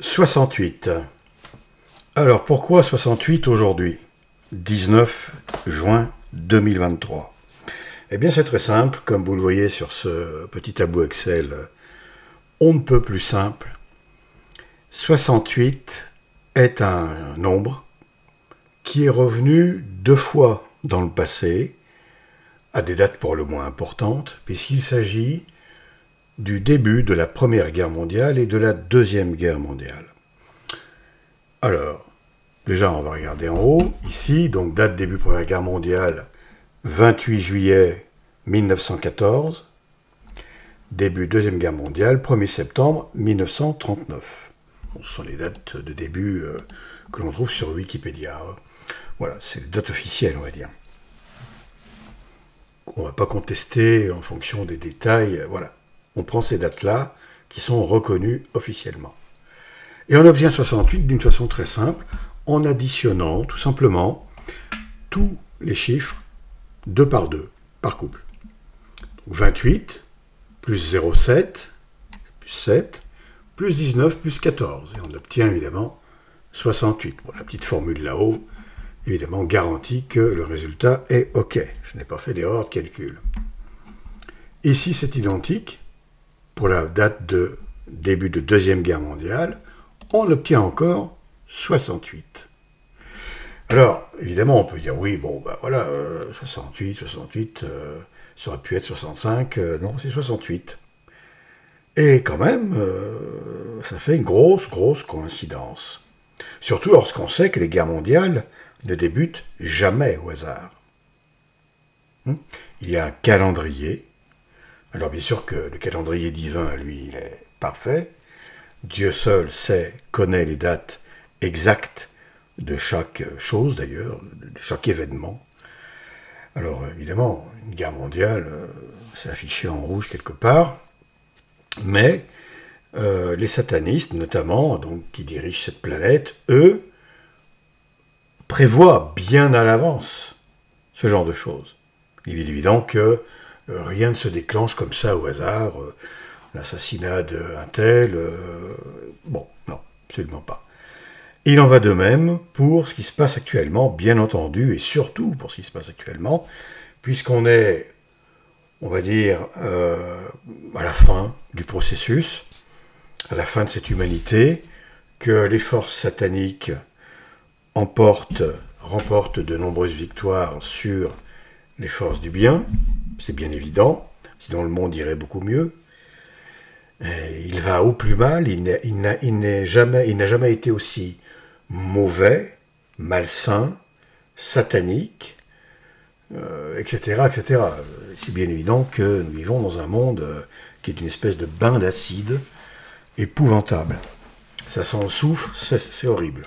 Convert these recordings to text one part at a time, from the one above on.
68. Alors pourquoi 68 aujourd'hui, 19 juin 2023? Eh bien c'est très simple, comme vous le voyez sur ce petit tableau Excel, on ne peut plus simple. 68 est un nombre qui est revenu deux fois dans le passé, à des dates pour le moins importantes, puisqu'il s'agit du début de la Première Guerre mondiale et de la Deuxième Guerre mondiale. Alors, déjà on va regarder en haut, ici, donc date début Première Guerre mondiale, 28 juillet 1914, début Deuxième Guerre mondiale, 1er septembre 1939. Bon, ce sont les dates de début que l'on trouve sur Wikipédia. Voilà, c'est les dates officielles, on va dire. On ne va pas contester en fonction des détails, voilà. On prend ces dates-là qui sont reconnues officiellement. Et on obtient 68 d'une façon très simple, en additionnant tout simplement tous les chiffres 2 par 2, par couple. Donc 28 plus 0,7 plus 7 plus 19 plus 14. Et on obtient évidemment 68. Bon, la petite formule là-haut, évidemment, garantit que le résultat est OK. Je n'ai pas fait d'erreur de calcul. Ici, c'est identique. Pour la date de début de Deuxième Guerre mondiale, on obtient encore 68. Alors, évidemment, on peut dire, oui, bon, ben voilà, 68, ça aurait pu être 65, non, c'est 68. Et quand même, ça fait une grosse coïncidence. Surtout lorsqu'on sait que les guerres mondiales ne débutent jamais au hasard. Il y a un calendrier. Alors bien sûr que le calendrier divin, lui, il est parfait. Dieu seul sait, connaît les dates exactes de chaque chose d'ailleurs, de chaque événement. Alors évidemment, une guerre mondiale, c'est affiché en rouge quelque part, mais les satanistes notamment, donc qui dirigent cette planète, eux, prévoient bien à l'avance ce genre de choses. Il est évident que rien ne se déclenche comme ça au hasard, l'assassinat d'un tel, bon, non, absolument pas. Il en va de même pour ce qui se passe actuellement, bien entendu, et surtout pour ce qui se passe actuellement, puisqu'on est, on va dire, à la fin du processus, à la fin de cette humanité, que les forces sataniques remportent de nombreuses victoires sur les forces du bien, c'est bien évident, sinon le monde irait beaucoup mieux. Et il va au plus mal, il n'a jamais été aussi mauvais, malsain, satanique, etc., etc. C'est bien évident que nous vivons dans un monde qui est une espèce de bain d'acide épouvantable. Ça sent le soufre, c'est horrible.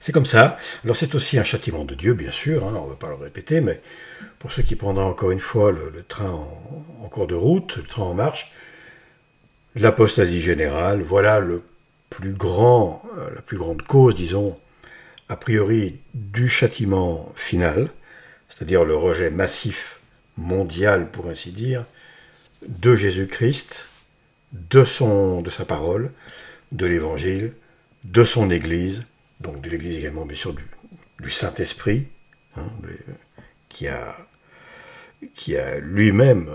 C'est comme ça. Alors c'est aussi un châtiment de Dieu, bien sûr, hein, on ne va pas le répéter, mais pour ceux qui prendraient encore une fois le train en cours de route, le train en marche, l'apostasie générale, voilà la plus grande cause, disons, a priori, du châtiment final, c'est-à-dire le rejet massif, mondial pour ainsi dire, de Jésus-Christ, de sa parole, de l'Évangile, de son Église, donc de l'Église également, bien sûr, du Saint-Esprit, hein, qui a lui-même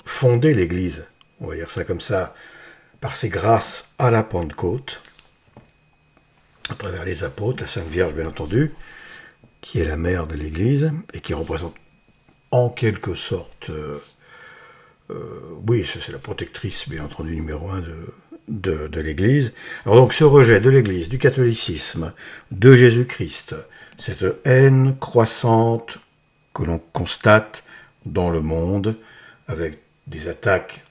fondé l'Église, on va dire ça comme ça, par ses grâces à la Pentecôte, à travers les apôtres, la Sainte Vierge bien entendu, qui est la mère de l'Église, et qui représente en quelque sorte, oui, c'est la protectrice bien entendu numéro un de l'Église. Alors donc ce rejet de l'Église, du catholicisme, de Jésus-Christ, cette haine croissante que l'on constate dans le monde, avec des attaques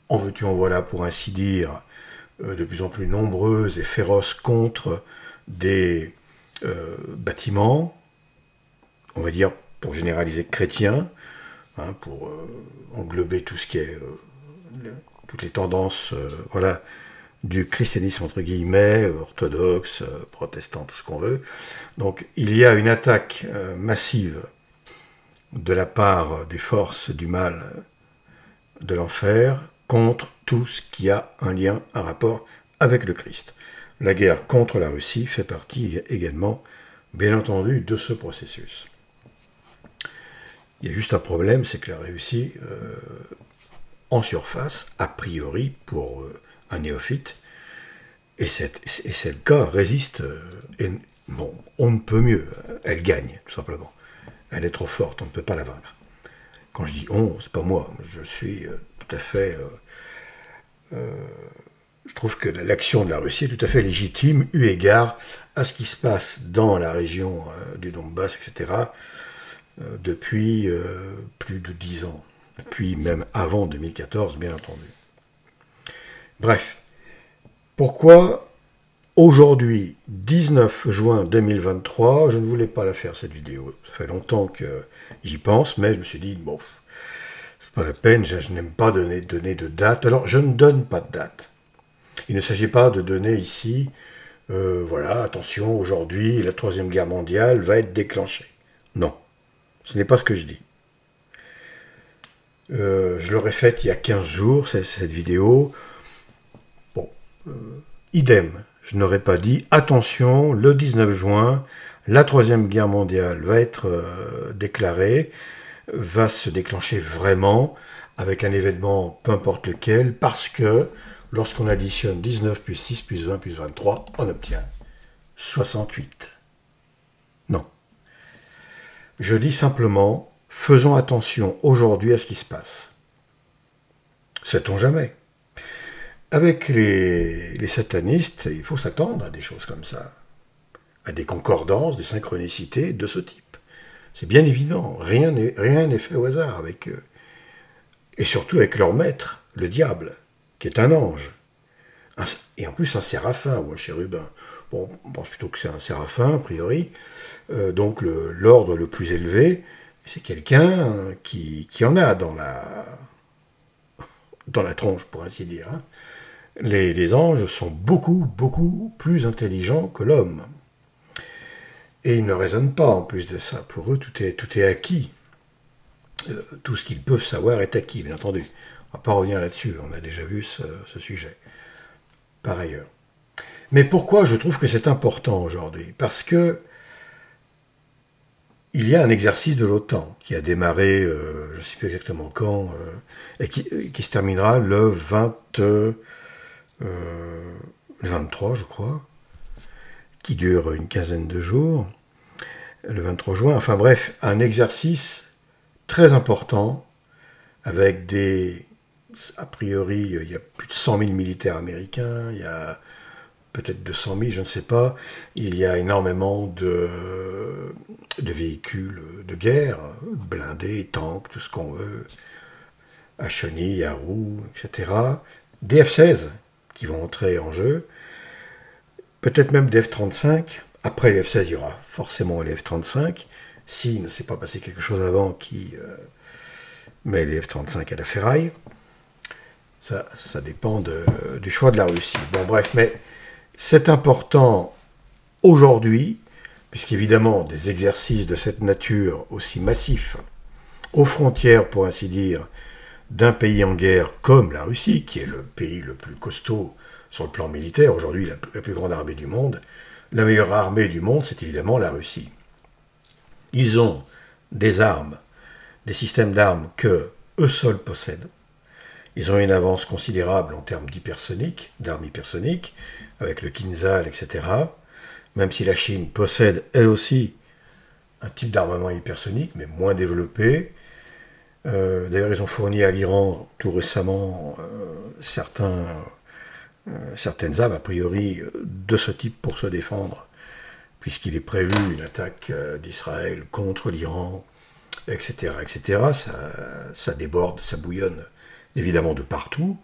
en veux-tu en voilà pour ainsi dire, de plus en plus nombreuses et féroces contre des bâtiments, on va dire pour généraliser chrétiens, hein, pour englober tout ce qui est toutes les tendances voilà, du christianisme entre guillemets, orthodoxe, protestant, tout ce qu'on veut. Donc il y a une attaque massive de la part des forces du mal de l'enfer contre tout ce qui a un lien, un rapport avec le Christ. La guerre contre la Russie fait partie également, bien entendu, de ce processus. Il y a juste un problème, c'est que la Russie, en surface, a priori, pour un néophyte, et c'est le cas, résiste, et bon, on ne peut mieux, elle gagne, tout simplement. Elle est trop forte, on ne peut pas la vaincre. Quand je dis on, c'est pas moi, je suis tout à fait... je trouve que l'action de la Russie est tout à fait légitime, eu égard à ce qui se passe dans la région du Donbass, etc., depuis plus de 10 ans, depuis même avant 2014, bien entendu. Bref, pourquoi aujourd'hui, 19 juin 2023, je ne voulais pas la faire cette vidéo. Ça fait longtemps que j'y pense, mais je me suis dit, bon, c'est pas la peine, je n'aime pas donner de date. Alors, je ne donne pas de date. Il ne s'agit pas de donner ici, voilà, attention, aujourd'hui, la Troisième Guerre mondiale va être déclenchée. Non, ce n'est pas ce que je dis. Je l'aurais faite il y a 15 jours, cette vidéo. Bon, idem, je n'aurais pas dit, attention, le 19 juin, la Troisième Guerre mondiale va être déclarée, va se déclencher vraiment, avec un événement peu importe lequel, parce que lorsqu'on additionne 19 plus 6 plus 20 plus 23, on obtient 68. Non. Je dis simplement, faisons attention aujourd'hui à ce qui se passe. Sait-on jamais? Avec les satanistes, il faut s'attendre à des choses comme ça, à des concordances, des synchronicités de ce type. C'est bien évident, rien n'est fait au hasard avec eux. Et surtout avec leur maître, le diable, qui est un ange. Et en plus un séraphin ou un chérubin. Bon, on pense plutôt que c'est un séraphin, a priori. Donc l'ordre le plus élevé, c'est quelqu'un qui en a dans la tronche, pour ainsi dire. Hein. Les anges sont beaucoup, beaucoup plus intelligents que l'homme. Et ils ne raisonnent pas en plus de ça. Pour eux, tout est acquis. Tout ce qu'ils peuvent savoir est acquis, bien entendu. On ne va pas revenir là-dessus, on a déjà vu ce sujet. Par ailleurs. Mais pourquoi je trouve que c'est important aujourd'hui? Parce que il y a un exercice de l'OTAN qui a démarré, je ne sais plus exactement quand, et qui se terminera le 23, je crois, qui dure une quinzaine de jours, le 23 juin. Enfin bref, un exercice très important avec a priori, il y a plus de 100 000 militaires américains, il y a peut-être 200 000, je ne sais pas. Il y a énormément de véhicules de guerre, blindés, tanks, tout ce qu'on veut, à chenilles, à roues, etc. Des F-16 qui vont entrer en jeu, peut-être même des F-35. Après les F-16, il y aura forcément les F-35, s'il ne s'est pas passé quelque chose avant qui met les F-35 à la ferraille. Ça dépend du choix de la Russie. Bon, bref, mais c'est important aujourd'hui, puisqu'évidemment, des exercices de cette nature aussi massifs, aux frontières, pour ainsi dire, d'un pays en guerre comme la Russie, qui est le pays le plus costaud sur le plan militaire, aujourd'hui la plus grande armée du monde, la meilleure armée du monde, c'est évidemment la Russie. Ils ont des armes, des systèmes d'armes que eux seuls possèdent. Ils ont une avance considérable en termes d'armes hypersoniques, avec le Kinzhal, etc. Même si la Chine possède, elle aussi, un type d'armement hypersonique, mais moins développé. D'ailleurs, ils ont fourni à l'Iran, tout récemment, certaines armes, a priori, de ce type pour se défendre, puisqu'il est prévu une attaque d'Israël contre l'Iran, etc., etc. Ça déborde, ça bouillonne évidemment de partout.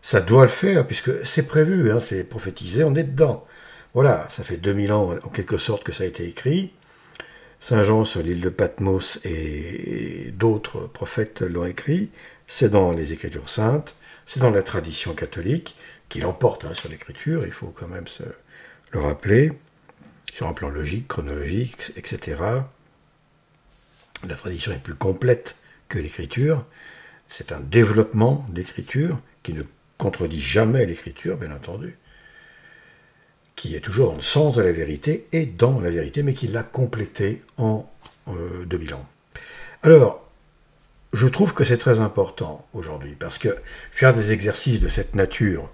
Ça doit le faire, puisque c'est prévu, hein, c'est prophétisé, on est dedans. Voilà, ça fait 2000 ans, en quelque sorte, que ça a été écrit. Saint Jean sur l'île de Patmos et d'autres prophètes l'ont écrit. C'est dans les Écritures saintes, c'est dans la tradition catholique, qui l'emporte sur l'Écriture, il faut quand même se le rappeler, sur un plan logique, chronologique, etc. La tradition est plus complète que l'Écriture. C'est un développement d'Écriture qui ne contredit jamais l'Écriture, bien entendu. qui est toujours dans le sens de la vérité et dans la vérité, mais qui l'a complété en 2000 ans. Alors, je trouve que c'est très important aujourd'hui, parce que faire des exercices de cette nature,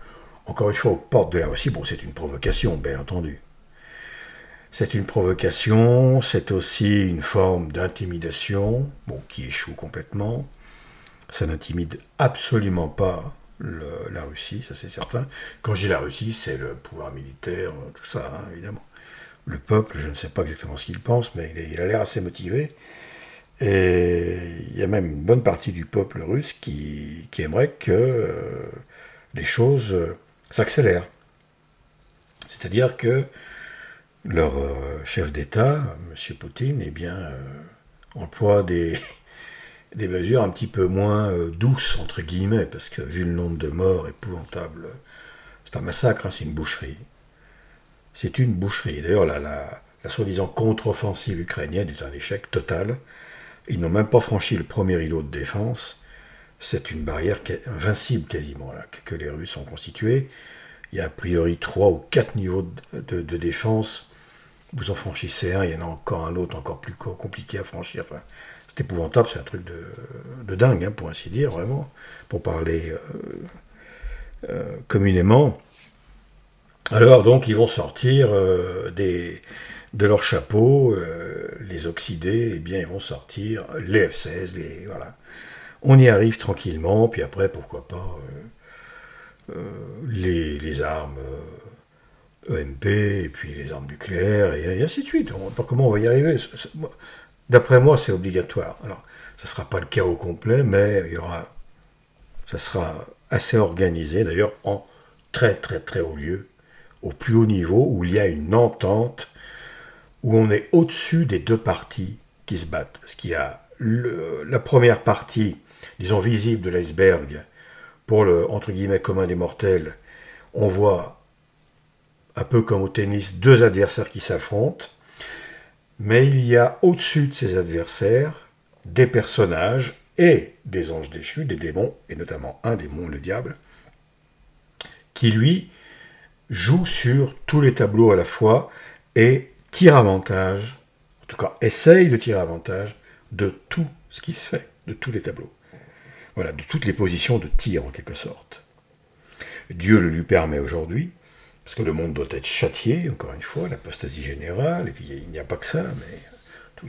encore une fois, aux portes de la Russie, bon, c'est une provocation, bien entendu. C'est une provocation, c'est aussi une forme d'intimidation, bon, qui échoue complètement. Ça n'intimide absolument pas la Russie, ça c'est certain. Quand je dis la Russie, c'est le pouvoir militaire, tout ça, hein, évidemment. Le peuple, je ne sais pas exactement ce qu'il pense, mais il a l'air assez motivé. Et il y a même une bonne partie du peuple russe qui aimerait que les choses s'accélèrent. C'est-à-dire que leur chef d'État, M. Poutine, eh bien, emploie des mesures un petit peu moins douces, entre guillemets, parce que vu le nombre de morts épouvantable, c'est un massacre, hein, c'est une boucherie. C'est une boucherie. D'ailleurs, la soi-disant contre-offensive ukrainienne est un échec total. Ils n'ont même pas franchi le premier îlot de défense. C'est une barrière invincible quasiment là, que les Russes ont constituée. Il y a a priori 3 ou 4 niveaux de défense. Vous en franchissez un, il y en a encore un autre encore plus compliqué à franchir. Enfin, c'est épouvantable, c'est un truc de dingue, hein, pour ainsi dire, vraiment, pour parler communément. Alors donc ils vont sortir de leur chapeau, les oxydés, eh bien ils vont sortir les F-16, voilà. On y arrive tranquillement, puis après pourquoi pas les armes EMP, et puis les armes nucléaires, et ainsi de suite. On ne voit pas comment on va y arriver. D'après moi, c'est obligatoire. Alors, ça ne sera pas le chaos complet, mais ça sera assez organisé, d'ailleurs, en très très très haut lieu, au plus haut niveau, où il y a une entente, où on est au-dessus des deux parties qui se battent. Parce qu'il y a la première partie, disons, visible de l'iceberg, pour le, entre guillemets, commun des mortels, on voit, un peu comme au tennis, deux adversaires qui s'affrontent, mais il y a au-dessus de ces adversaires des personnages et des anges déchus, des démons, et notamment un démon, le diable, qui, lui, joue sur tous les tableaux à la fois et tire avantage, en tout cas essaye de tirer avantage de tout ce qui se fait, de tous les tableaux. Voilà, de toutes les positions de tir en quelque sorte. Dieu le lui permet aujourd'hui, parce que le monde doit être châtié, encore une fois, l'apostasie générale, et puis il n'y a pas que ça, mais tous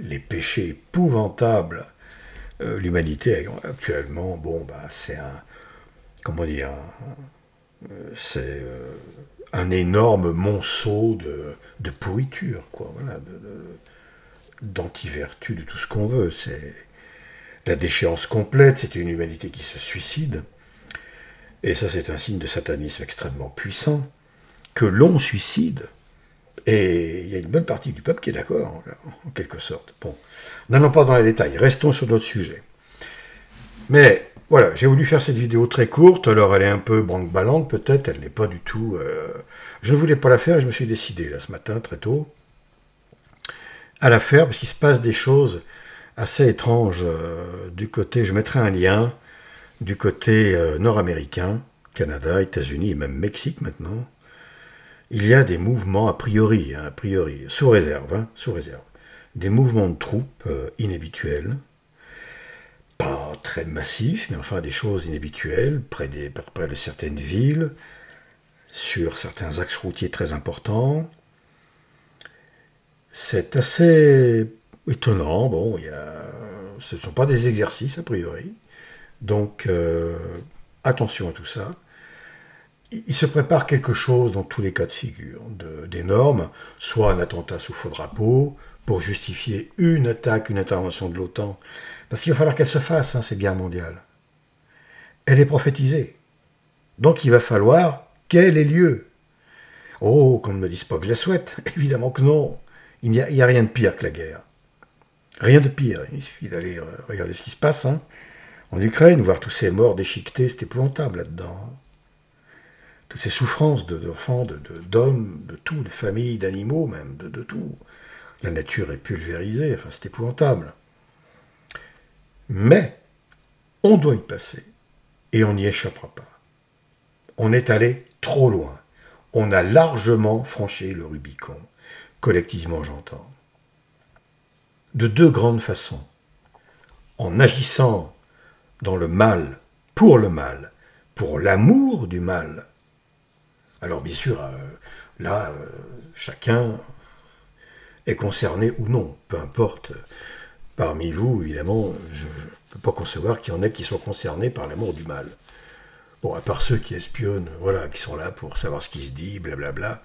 les péchés épouvantables, l'humanité actuellement, bon, bah, c'est un, comment dire, c'est un énorme monceau de pourriture, quoi, voilà, d'anti-vertu, de tout ce qu'on veut. C'est la déchéance complète, c'est une humanité qui se suicide. Et ça, c'est un signe de satanisme extrêmement puissant, que l'on suicide. Et il y a une bonne partie du peuple qui est d'accord, en quelque sorte. Bon, n'allons pas dans les détails, restons sur notre sujet. Mais voilà, j'ai voulu faire cette vidéo très courte, alors elle est un peu branque-ballante peut-être, elle n'est pas du tout... Je ne voulais pas la faire, je me suis décidé là ce matin, très tôt, à la faire, parce qu'il se passe des choses assez étranges du côté, je mettrai un lien, du côté nord-américain, Canada, États-Unis et même Mexique maintenant. Il y a des mouvements a priori, sous réserve, des mouvements de troupes inhabituels, pas très massifs, mais enfin des choses inhabituelles, près de certaines villes, sur certains axes routiers très importants. C'est assez étonnant, bon, ce ne sont pas des exercices a priori, donc attention à tout ça. Il se prépare quelque chose dans tous les cas de figure, d'énorme, soit un attentat sous faux drapeau, pour justifier une attaque, une intervention de l'OTAN, parce qu'il va falloir qu'elle se fasse, hein, cette guerre mondiale. Elle est prophétisée. Donc il va falloir qu'elle ait lieu. Oh, qu'on ne me dise pas que je la souhaite, évidemment que non. Il n'y a rien de pire que la guerre. Rien de pire, il suffit d'aller regarder ce qui se passe, hein, en Ukraine, voir tous ces morts déchiquetés, c'est épouvantable là-dedans. Toutes ces souffrances d'enfants, d'hommes, de tout, de familles, d'animaux même, de tout. La nature est pulvérisée, enfin c'est épouvantable. Mais on doit y passer et on n'y échappera pas. On est allé trop loin. on a largement franchi le Rubicon, collectivement j'entends, de deux grandes façons. En agissant dans le mal, pour l'amour du mal. Alors bien sûr, là, chacun est concerné ou non, peu importe. Parmi vous, évidemment, je ne peux pas concevoir qu'il y en ait qui soient concernés par l'amour du mal. Bon, à part ceux qui espionnent, voilà, qui sont là pour savoir ce qui se dit, blablabla,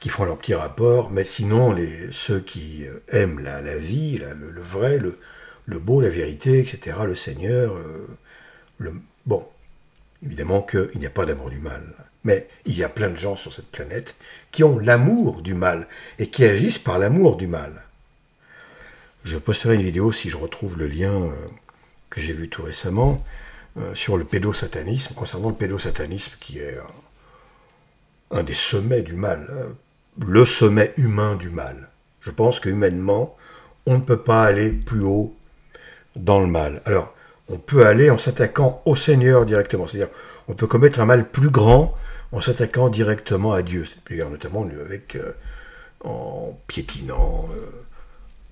qui font leur petit rapport, mais sinon, ceux qui aiment la vie, le vrai, le beau, la vérité, etc., le Seigneur, bon, évidemment qu'il n'y a pas d'amour du mal. Mais il y a plein de gens sur cette planète qui ont l'amour du mal et qui agissent par l'amour du mal. Je posterai une vidéo, si je retrouve le lien que j'ai vu tout récemment, sur le pédosatanisme, concernant le pédosatanisme qui est un des sommets du mal, le sommet humain du mal. Je pense que humainement, on ne peut pas aller plus haut dans le mal. Alors, on peut aller en s'attaquant au Seigneur directement, c'est-à-dire on peut commettre un mal plus grand en s'attaquant directement à Dieu, c'est-à-dire notamment en piétinant,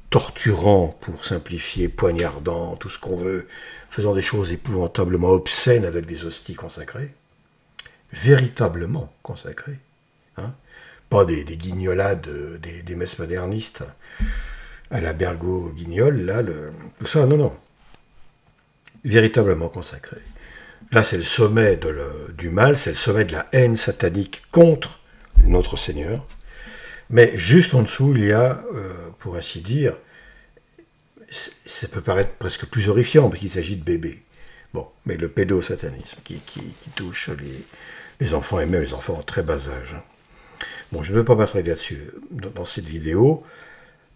torturant pour simplifier, poignardant, tout ce qu'on veut, faisant des choses épouvantablement obscènes avec des hosties consacrées, véritablement consacrées, hein, pas des guignolades, des messes modernistes à la Bergot-Guignol, là, tout ça, non, véritablement consacré. Là, c'est le sommet du mal, c'est le sommet de la haine satanique contre notre Seigneur. Mais juste en dessous, il y a, pour ainsi dire, ça peut paraître presque plus horrifiant, parce qu'il s'agit de bébés. Bon, mais le pédosatanisme qui touche les enfants, et même les enfants en très bas âge. Bon, je ne veux pas m'attarder là-dessus dans cette vidéo,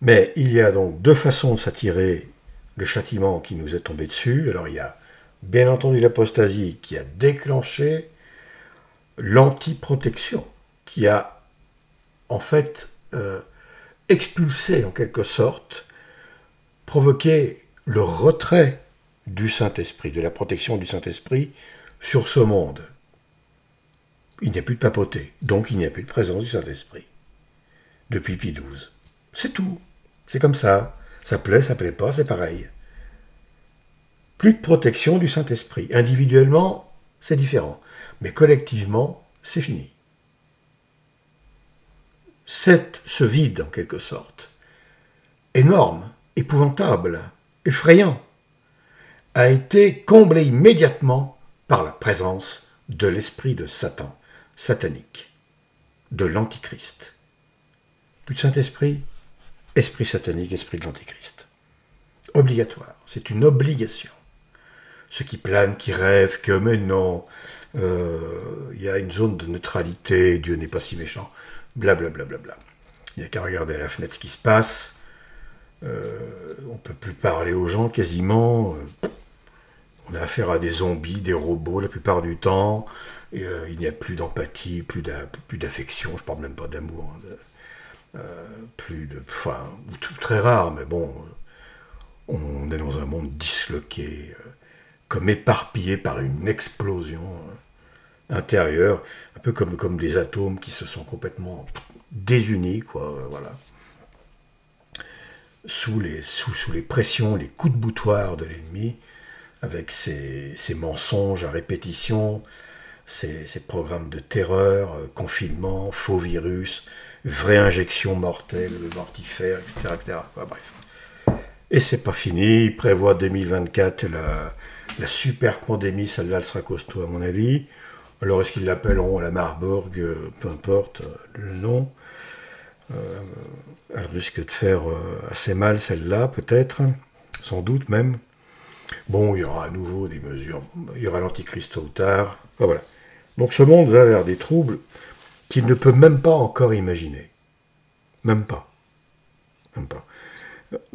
mais il y a donc deux façons de s'attirer le châtiment qui nous est tombé dessus. Alors il y a bien entendu l'apostasie qui a déclenché l'antiprotection, qui a en fait expulsé en quelque sorte, provoqué le retrait du Saint-Esprit, de la protection du Saint-Esprit sur ce monde. Il n'y a plus de papauté, donc il n'y a plus de présence du Saint-Esprit. Depuis Pie XII. C'est tout. C'est comme ça. Ça plaît, ça plaît pas, c'est pareil. Plus de protection du Saint-Esprit. Individuellement, c'est différent. Mais collectivement, c'est fini. Ce vide, en quelque sorte, énorme, épouvantable, effrayant, a été comblé immédiatement par la présence de l'esprit de Satan, satanique, de l'Antichrist. Plus de Saint-Esprit, esprit satanique, esprit de l'Antichrist. Obligatoire, c'est une obligation. Ceux qui planent, qui rêvent que, mais non, il y a une zone de neutralité, Dieu n'est pas si méchant, blablabla. Il n'y a qu'à regarder à la fenêtre ce qui se passe, on ne peut plus parler aux gens quasiment, on a affaire à des zombies, des robots la plupart du temps, et, il n'y a plus d'empathie, plus d'affection, je ne parle même pas d'amour, très rare, mais bon, on est dans un monde disloqué, comme éparpillé par une explosion intérieure, un peu comme des atomes qui se sont complètement désunis, quoi, voilà. Sous les pressions, les coups de boutoir de l'ennemi, avec ses mensonges à répétition, ses programmes de terreur, confinement, faux virus, vraie injection mortelle, mortifère, etc. Enfin, bref. Et c'est pas fini, il prévoit 2024 la super pandémie, celle-là elle sera costaud à mon avis. Alors est-ce qu'ils l'appelleront la Marburg, peu importe le nom. Elle risque de faire assez mal celle-là, peut-être, sans doute même. Bon, il y aura à nouveau des mesures, il y aura l'Antichrist tôt ou tard. Enfin, voilà. Donc ce monde va vers des troubles qu'il ne peut même pas encore imaginer. Même pas.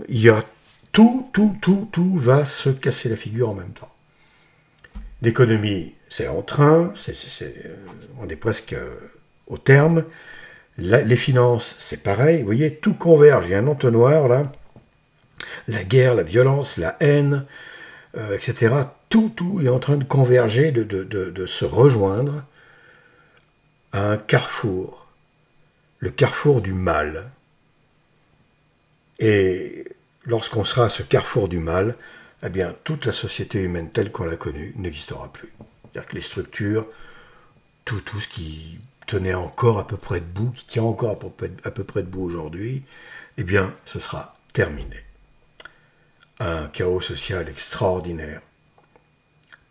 Il y a tout va se casser la figure en même temps. L'économie, c'est en train, on est presque au terme. Les finances, c'est pareil, vous voyez, tout converge, il y a un entonnoir là, la guerre, la violence, la haine, etc. Tout est en train de converger, de se rejoindre à un carrefour, le carrefour du mal. Et lorsqu'on sera à ce carrefour du mal, eh bien, toute la société humaine telle qu'on l'a connue n'existera plus. C'est-à-dire que les structures, tout ce qui tenait encore à peu près debout, qui tient encore à peu près debout aujourd'hui, eh bien, ce sera terminé. Un chaos social extraordinaire.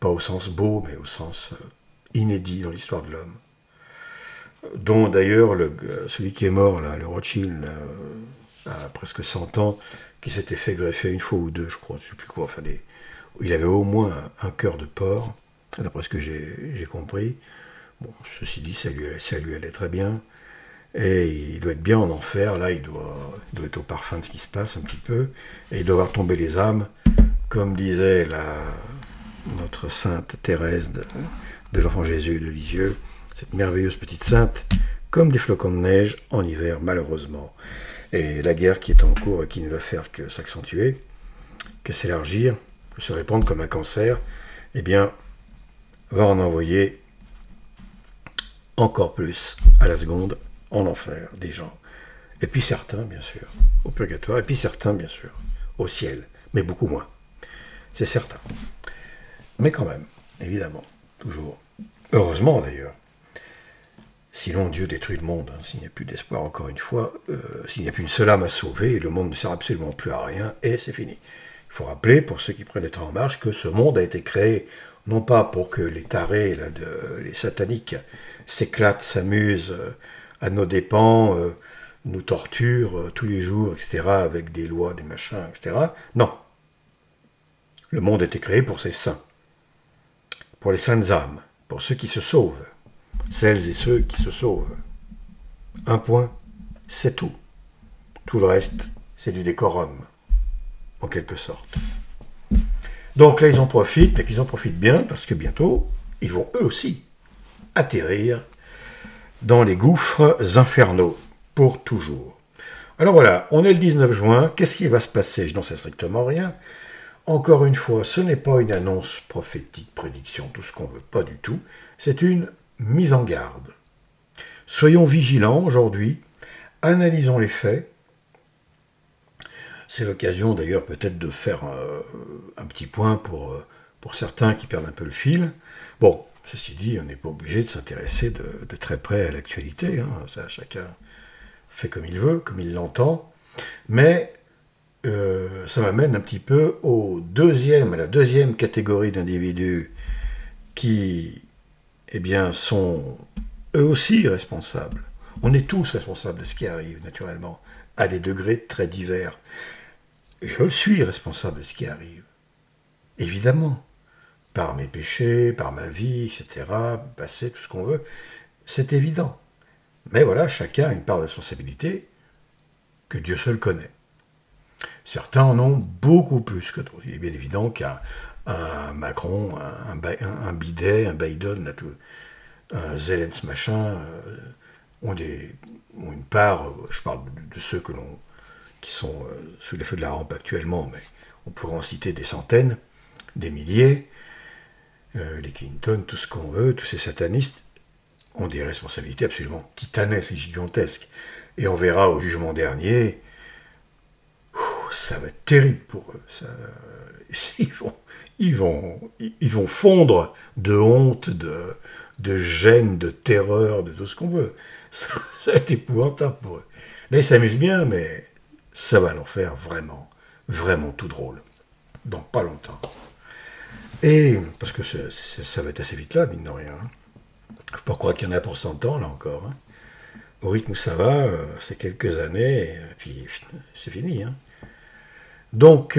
Pas au sens beau, mais au sens inédit dans l'histoire de l'homme. Dont d'ailleurs, celui qui est mort, là, le Rothschild, à presque 100 ans, qui s'était fait greffer une fois ou deux, je crois, je ne sais plus quoi, enfin, il avait au moins un cœur de porc, d'après ce que j'ai compris. Bon, ceci dit, ça lui allait très bien. Et il doit être bien en enfer, là, il doit être au parfum de ce qui se passe un petit peu, et il doit voir tomber les âmes, comme disait notre sainte Thérèse de l'Enfant Jésus de Lisieux, cette merveilleuse petite sainte, comme des flocons de neige en hiver, malheureusement. Et la guerre qui est en cours et qui ne va faire que s'accentuer, que s'élargir, que se répandre comme un cancer, eh bien, va en envoyer encore plus à la seconde en enfer des gens. Et puis certains, bien sûr, au purgatoire, et puis certains, bien sûr, au ciel, mais beaucoup moins. C'est certain. Mais quand même, évidemment, toujours. Heureusement d'ailleurs. Sinon, Dieu détruit le monde. Hein. S'il n'y a plus d'espoir, encore une fois, s'il n'y a plus une seule âme à sauver, le monde ne sert absolument plus à rien, et c'est fini. Il faut rappeler, pour ceux qui prennent le train en marche, que ce monde a été créé, non pas pour que les tarés, les sataniques, s'éclatent, s'amusent à nos dépens, nous torturent tous les jours, etc., avec des lois, des machins, etc. Non. Le monde a été créé pour ses saints, pour les saintes âmes, pour ceux qui se sauvent. Celles et ceux qui se sauvent. Un point, c'est tout. Tout le reste, c'est du décorum, en quelque sorte. Donc là, ils en profitent, mais qu'ils en profitent bien, parce que bientôt, ils vont eux aussi atterrir dans les gouffres infernaux, pour toujours. Alors voilà, on est le 19 juin, qu'est-ce qui va se passer? Je n'en sais strictement rien. Encore une fois, ce n'est pas une annonce prophétique, prédiction, tout ce qu'on veut, pas du tout. C'est une mise en garde. Soyons vigilants aujourd'hui, analysons les faits. C'est l'occasion d'ailleurs peut-être de faire un petit point pour certains qui perdent un peu le fil. Bon, ceci dit, on n'est pas obligé de s'intéresser de très près à l'actualité. Hein. Ça, chacun fait comme il veut, comme il l'entend. Mais ça m'amène un petit peu à la deuxième catégorie d'individus qui eh bien, sont eux aussi responsables. On est tous responsables de ce qui arrive, naturellement, à des degrés très divers. Et je suis responsable de ce qui arrive, évidemment, par mes péchés, par ma vie, etc., passé, tout ce qu'on veut, c'est évident. Mais voilà, chacun a une part de responsabilité que Dieu seul connaît. Certains en ont beaucoup plus que d'autres. Il est bien évident qu'un Macron, un Bidet, un Biden, un Zelensky machin, ont une part, je parle de ceux qui sont sous les feux de la rampe actuellement, mais on pourrait en citer des centaines, des milliers, les Clinton, tout ce qu'on veut, tous ces satanistes ont des responsabilités absolument titanesques et gigantesques. Et on verra au jugement dernier, ça va être terrible pour eux. Ils vont fondre de honte, de gêne, de terreur, de tout ce qu'on veut. Ça va être épouvantable pour eux. Là, ils s'amusent bien, mais ça va leur faire vraiment, vraiment tout drôle. Dans pas longtemps. Et, parce que ça va être assez vite là, mine de rien. Hein. Faut pas croire qu'il y en a pour 100 ans, là encore. Hein. Au rythme où ça va, c'est quelques années, et puis c'est fini. Hein. Donc,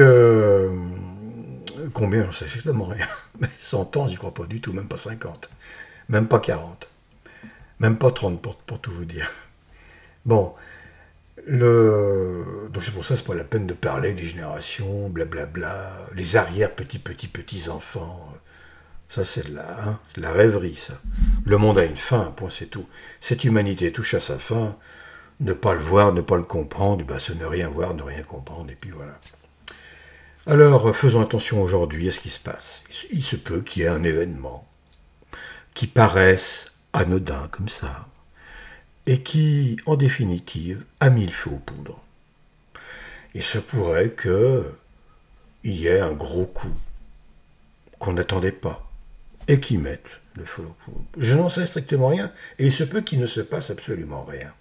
combien? Je sais exactement rien. Mais 100 ans, j'y crois pas du tout, même pas 50. Même pas 40. Même pas 30, pour tout vous dire. Bon, donc c'est pour ça, c'est pas la peine de parler des générations, blablabla, les arrière-petits-petits-petits-enfants. Ça, c'est de la rêverie, ça. Le monde a une fin, un point, c'est tout. Cette humanité touche à sa fin. Ne pas le voir, ne pas le comprendre, c'est ne rien voir, ne rien comprendre, et puis voilà. Alors, faisons attention aujourd'hui à ce qui se passe. Il se peut qu'il y ait un événement qui paraisse anodin comme ça, et qui, en définitive, a mis le feu aux poudres. Il se pourrait qu'il y ait un gros coup qu'on n'attendait pas et qui mette le feu aux poudres. Je n'en sais strictement rien et il se peut qu'il ne se passe absolument rien.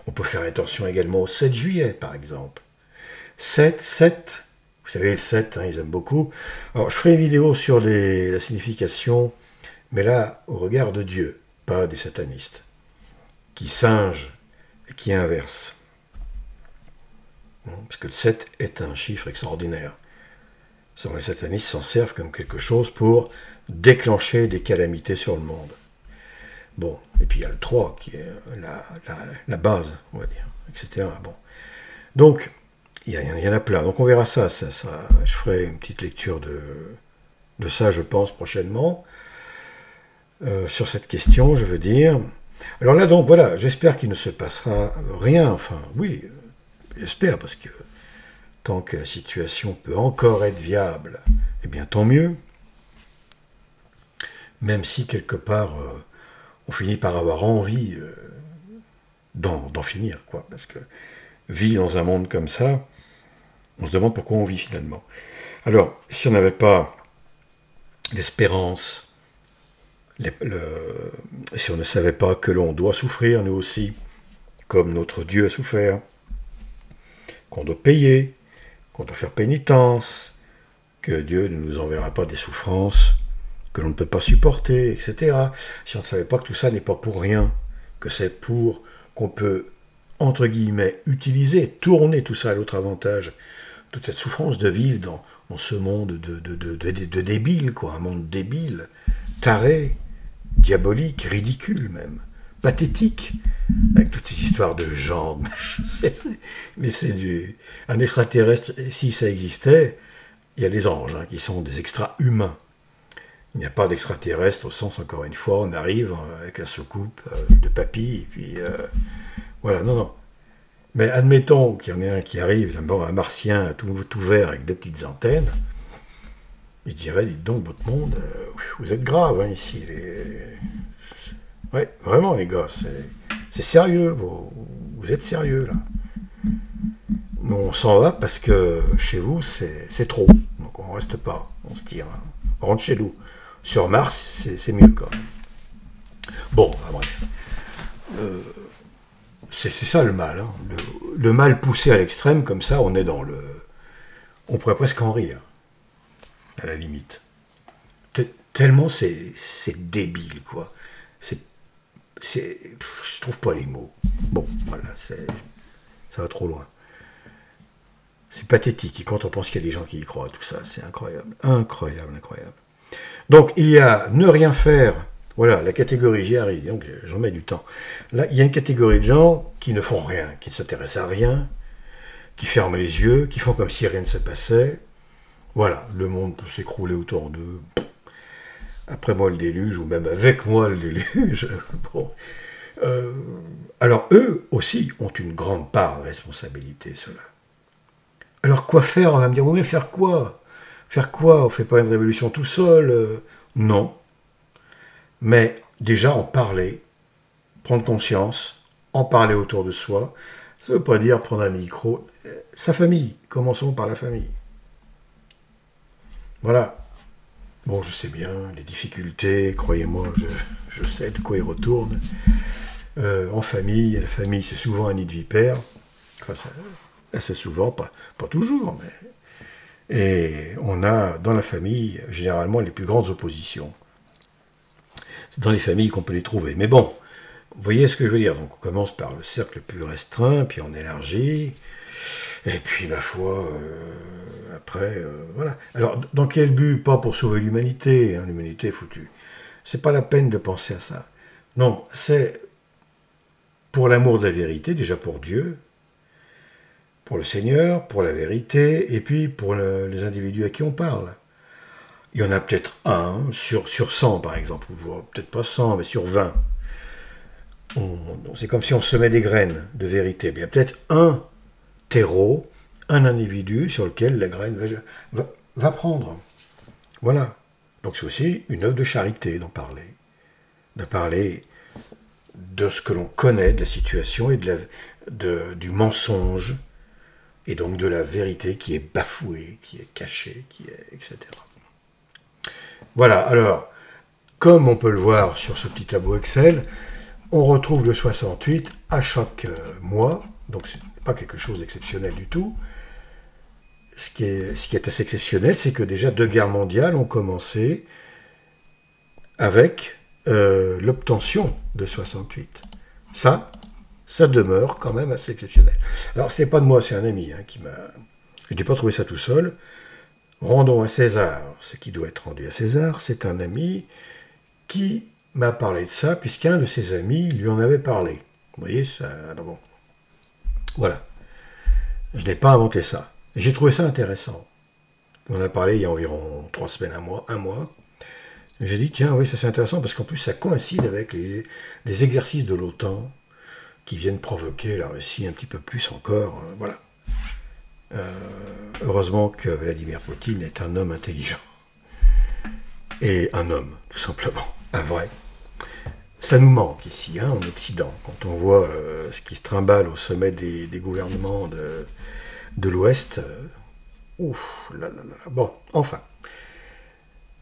On peut faire attention également au 7 juillet, par exemple. 7, vous savez, le 7, hein, ils aiment beaucoup. Alors, je ferai une vidéo sur la signification, mais là, au regard de Dieu, pas des satanistes, qui singent et qui inversent. Parce que le 7 est un chiffre extraordinaire. Les satanistes s'en servent comme quelque chose pour déclencher des calamités sur le monde. Bon, et puis il y a le 3 qui est la base, on va dire, etc. Bon. Donc, il y en a plein. Donc on verra ça. Je ferai une petite lecture de ça, je pense, prochainement. Sur cette question, je veux dire. Alors là, donc, voilà, j'espère qu'il ne se passera rien. Enfin, oui, j'espère, parce que tant que la situation peut encore être viable, eh bien, tant mieux. Même si, quelque part, on finit par avoir envie d'en finir, quoi. Parce que vivre dans un monde comme ça, on se demande pourquoi on vit, finalement. Alors, si on n'avait pas l'espérance, si on ne savait pas que l'on doit souffrir, nous aussi, comme notre Dieu a souffert, qu'on doit payer, qu'on doit faire pénitence, que Dieu ne nous enverra pas des souffrances que l'on ne peut pas supporter, etc. Si on ne savait pas que tout ça n'est pas pour rien, que c'est pour qu'on peut, entre guillemets, utiliser, tourner tout ça à l'autre avantage, toute cette souffrance de vivre dans ce monde de débiles, quoi, un monde débile, taré, diabolique, ridicule même, pathétique, avec toutes ces histoires de gens, mais c'est un extraterrestre, si ça existait, il y a des anges, hein, qui sont des extra-humains. Il n'y a pas d'extraterrestre au sens, encore une fois, on arrive avec la soucoupe de papy, et puis voilà, non. Mais admettons qu'il y en ait un qui arrive, un martien tout vert avec deux petites antennes, il dirait, dites donc, votre monde, vous êtes grave, hein, ici. Ouais, vraiment, les gars, c'est sérieux, vous êtes sérieux, là. Nous, on s'en va parce que chez vous, c'est trop. Donc, on ne reste pas, on se tire. Hein. On rentre chez nous. Sur Mars, c'est mieux, quand même. Bon, bref. C'est ça, le mal. Hein. Le mal poussé à l'extrême, comme ça, on est dans le... On pourrait presque en rire, à la limite. Tellement c'est débile, quoi. Je trouve pas les mots. Bon, voilà, ça va trop loin. C'est pathétique, et quand on pense qu'il y a des gens qui y croient, tout ça, c'est incroyable. Incroyable, incroyable. Donc, il y a ne rien faire. Voilà, la catégorie, j'y arrive, donc j'en mets du temps. Là, il y a une catégorie de gens qui ne font rien, qui ne s'intéressent à rien, qui ferment les yeux, qui font comme si rien ne se passait. Voilà, le monde peut s'écrouler autour d'eux. Après moi le déluge, ou même avec moi le déluge. Bon. Alors eux aussi ont une grande part de responsabilité, ceux-là. Alors quoi faire? On va me dire, oui, mais faire quoi? Faire quoi? On ne fait pas une révolution tout seul? Non. Mais déjà en parler, prendre conscience, en parler autour de soi, ça ne veut pas dire prendre un micro. Sa famille, commençons par la famille. Voilà. Bon, je sais bien, les difficultés, croyez-moi, je sais de quoi ils retournent. En famille, la famille, c'est souvent un nid de vipères. Enfin, assez souvent, pas toujours, mais... Et on a, dans la famille, généralement, les plus grandes oppositions. C'est dans les familles qu'on peut les trouver. Mais bon, vous voyez ce que je veux dire. Donc, on commence par le cercle le plus restreint, puis on élargit... Et puis, ma foi, après, voilà. Alors, dans quel but? Pas pour sauver l'humanité, hein, l'humanité est foutue. C'est pas la peine de penser à ça. Non, c'est pour l'amour de la vérité, déjà pour Dieu, pour le Seigneur, pour la vérité, et puis pour les individus à qui on parle. Il y en a peut-être un, sur 100 par exemple, ou peut-être pas 100, mais sur 20. C'est comme si on semait des graines de vérité. Mais il y a peut-être un terreau, un individu sur lequel la graine va prendre. Voilà. Donc c'est aussi une œuvre de charité d'en parler. De parler de ce que l'on connaît de la situation et du mensonge, et donc de la vérité qui est bafouée, qui est cachée, etc. Voilà, alors, comme on peut le voir sur ce petit tableau Excel, on retrouve le 68 à chaque mois, donc ce n'est pas quelque chose d'exceptionnel du tout. Ce qui est assez exceptionnel, c'est que déjà 2 guerres mondiales ont commencé avec l'obtention de 68. Ça demeure quand même assez exceptionnel. Alors, ce n'est pas de moi, c'est un ami qui m'a... Je n'ai pas trouvé ça tout seul. Rendons à César ce qui doit être rendu à César. C'est un ami qui m'a parlé de ça, puisqu'un de ses amis lui en avait parlé. Vous voyez, ça... Alors bon. Voilà. Je n'ai pas inventé ça. J'ai trouvé ça intéressant. On en a parlé il y a environ 3 semaines, un mois. J'ai dit, tiens, oui, ça c'est intéressant, parce qu'en plus, ça coïncide avec les exercices de l'OTAN qui viennent provoquer la Russie un petit peu plus encore. Voilà. Heureusement que Vladimir Poutine est un homme intelligent. Et un homme, tout simplement. Un vrai. Ça nous manque ici, en Occident, quand on voit ce qui se trimballe au sommet des gouvernements de l'Ouest. Ouf, là, là, là. Bon, enfin.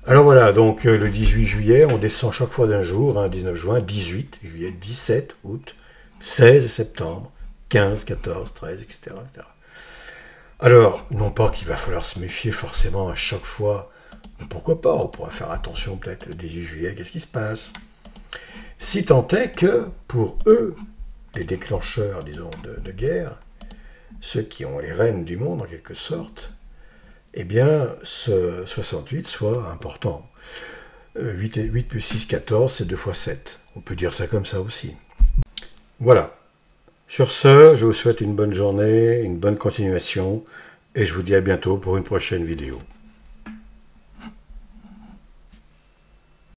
Alors voilà, donc le 18 juillet, on descend chaque fois d'un jour, 19 juin, 18 juillet, 17 août, 16 septembre, 15, 14, 13, etc. etc. Alors, non pas qu'il va falloir se méfier forcément à chaque fois, mais pourquoi pas, on pourrait faire attention peut-être le 18 juillet, qu'est-ce qui se passe? Si tant est que, pour eux, les déclencheurs, disons, de guerre, ceux qui ont les rênes du monde en quelque sorte, eh bien, ce 68 soit important. 8 plus 6, 14, c'est 2 fois 7. On peut dire ça comme ça aussi. Voilà. Sur ce, je vous souhaite une bonne journée, une bonne continuation, et je vous dis à bientôt pour une prochaine vidéo.